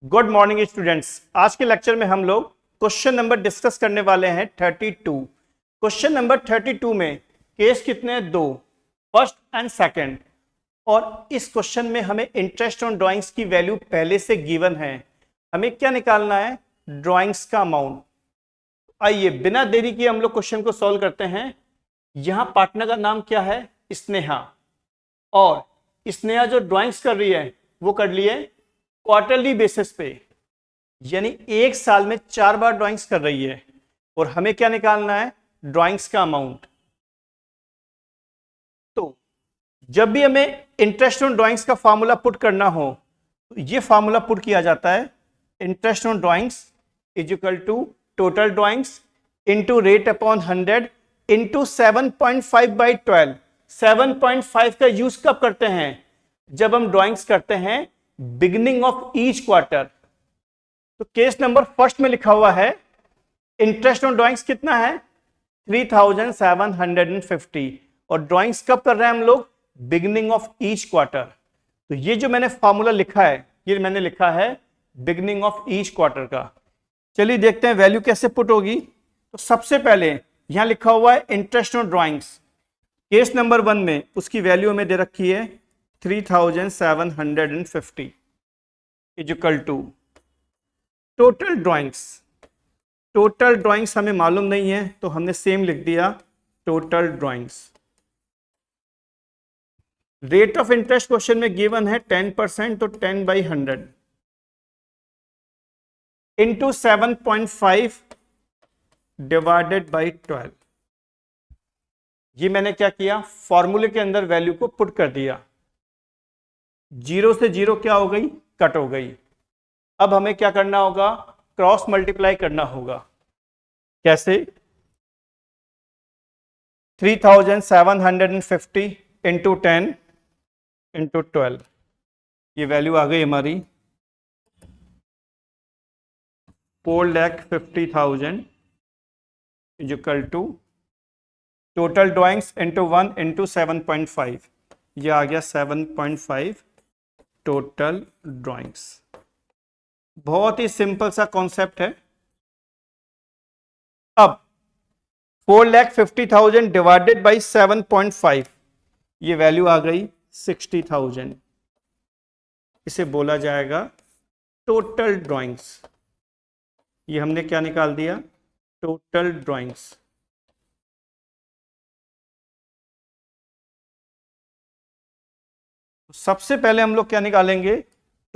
Good morning students. आज के lecture में हम लोग क्वेश्चन नंबर डिस्कस करने वाले हैं 32। क्वेश्चन नंबर 32 में केस कितने हैं? दो, फर्स्ट एंड सेकंड। और इस क्वेश्चन में हमें इंटरेस्ट ऑन ड्राइंग्स की वैल्यू पहले से गिवन है। हमें क्या निकालना है? ड्राइंग्स का अमाउंट। आइए बिना देरी किए हम लोग क्वेश्चन को सॉल्व करते हैं। यहां पार्टनर का नाम क्या है? स्नेहा। और स्नेहा जो ड्राइंग्स कर रही है वो कर रही है क्वार्टरली बेसिस पे, यानी एक साल में 4 बार ड्राइंग्स कर रही है। और हमें क्या निकालना है? ड्राइंग्स का अमाउंट। तो जब भी हमें इंटरेस्ट ऑन ड्राइंग्स का फॉर्मूला पुट करना हो तो ये फॉर्मूला पुट किया जाता है, interest on drawings is equal to total drawings into rate upon 100 into 7.5/12। 7.5 का यूज कब करते हैं? जब हम ड्राइंग्स करते हैं बिगिनिंग ऑफ ईच क्वार्टर। तो केस नंबर फर्स्ट में लिखा हुआ है इंटरेस्ट ऑन ड्राइंग्स कितना है? 3750। और ड्राइंग्स कब कर रहे हैं हम लोग? Beginning of each quarter. तो ये जो मैंने फॉर्मूला लिखा है ये मैंने लिखा है बिगिनिंग ऑफ ईच क्वार्टर का। चलिए देखते हैं वैल्यू कैसे पुट होगी। तो सबसे पहले यहां लिखा हुआ है interest on drawings. Case number 1 में उसकी वैल्यू हमें दे रखी है 3750 is equal to total drawings. Total drawings हमें मालूम नहीं है तो हमने सेम लिख दिया total drawings. Rate of interest question में गिवन है 10%, तो 10/100 इंटू 7.5 डिवाइडेड बाई 12। ये मैंने क्या किया? फॉर्मूले के अंदर वैल्यू को पुट कर दिया। 0 से 0 क्या हो गई? कट हो गई। अब हमें क्या करना होगा? क्रॉस मल्टीप्लाई करना होगा। कैसे? 3750 इंटू 10 इंटू 12। ये वैल्यू आ गई हमारी 4,50,000 is equal to total drawings into 1 into 7.5। ये आ गया 7.5 टोटल ड्राइंग्स। बहुत ही सिंपल सा कॉन्सेप्ट है। अब 4,50,000 डिवाइडेड बाई 7.5, ये वैल्यू आ गई 60,000। इसे बोला जाएगा टोटल ड्राइंग्स। ये हमने क्या निकाल दिया? Total drawings. सबसे पहले हम लोग क्या निकालेंगे?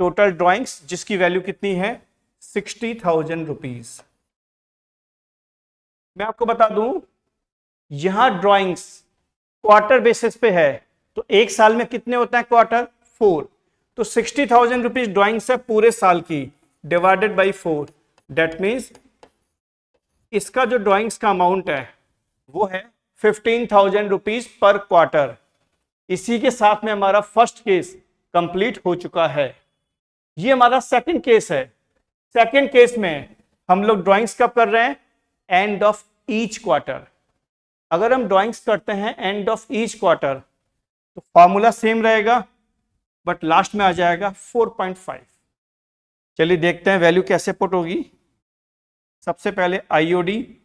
टोटल ड्राइंग्स, जिसकी वैल्यू कितनी है? 60,000 रुपीज। मैं आपको बता दूं यहां ड्राइंग्स क्वार्टर बेसिस पे है, तो एक साल में कितने होता है क्वार्टर? 4। तो 60,000 रुपीज ड्राइंग्स है पूरे साल की, डिवाइडेड बाई 4। दैट मीन्स इसका जो ड्राइंग्स का अमाउंट है वो है 15,000 रुपीज पर क्वार्टर। इसी के साथ में हमारा फर्स्ट केस कंप्लीट हो चुका है। ये हमारा सेकंड केस है। सेकंड केस में हम लोग ड्राइंग्स कब कर रहे हैं? End of each quarter. अगर हम ड्राइंग्स करते हैं एंड ऑफ ईच क्वार्टर तो फॉर्मूला सेम रहेगा, बट लास्ट में आ जाएगा 4.5। चलिए देखते हैं वैल्यू कैसे पुट होगी। सबसे पहले आईओडी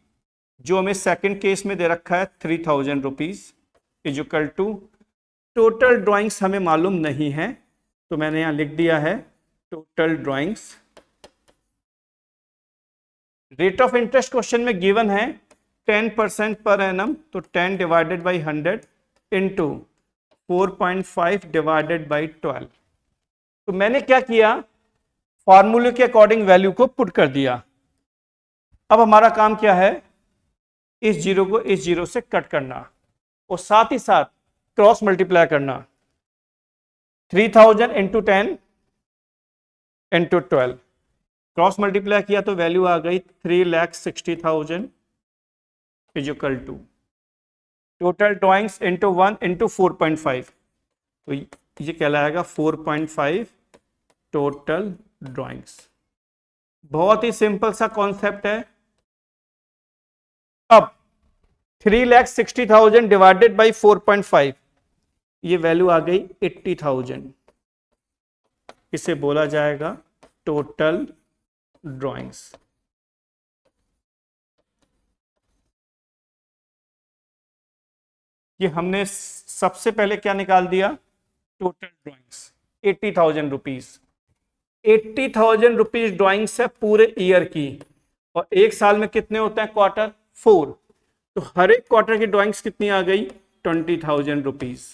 जो हमें सेकंड केस में दे रखा है 3,000 rupees is equal to total drawings हमें मालूम नहीं है तो मैंने यहां लिख दिया है total drawings. Rate of interest question में गिवन है 10% पर एनम, तो 10 divided by 100 into 4.5 divided by 12। तो मैंने क्या किया? फॉर्मूले के अकॉर्डिंग वैल्यू को पुट कर दिया। अब हमारा काम क्या है? इस जीरो को इस जीरो से कट करना और साथ ही साथ क्रॉस मल्टीप्लाई करना। 3000 इंटू 10 इंटू 12 क्रॉस मल्टीप्लाई किया तो वैल्यू आ गई 3,60,000 is equal to total drawings into 1 into 4.5। तो ये कहलाएगा 4.5 टोटल ड्राइंग्स। बहुत ही सिंपल सा कॉन्सेप्ट है। अब 3,60,000 डिवाइडेड बाई 4.5, ये वैल्यू आ गई 80,000। इसे बोला जाएगा टोटल ड्राइंग्स। ये हमने सबसे पहले क्या निकाल दिया, total drawings 80,000 rupees. 80,000 rupees drawings है पूरे ईयर की, और एक साल में कितने होते हैं क्वार्टर, 4। तो हर एक क्वार्टर की ड्राइंग्स कितनी आ गई, 20,000 रुपीज।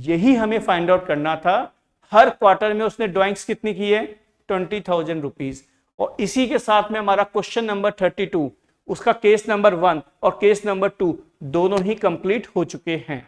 यही हमें फाइंड आउट करना था, हर क्वार्टर में उसने ड्राइंग्स कितनी की है, 20,000 रुपीज। और इसी के साथ में हमारा क्वेश्चन नंबर 32, उसका केस नंबर 1 और केस नंबर 2 दोनों ही कंप्लीट हो चुके हैं।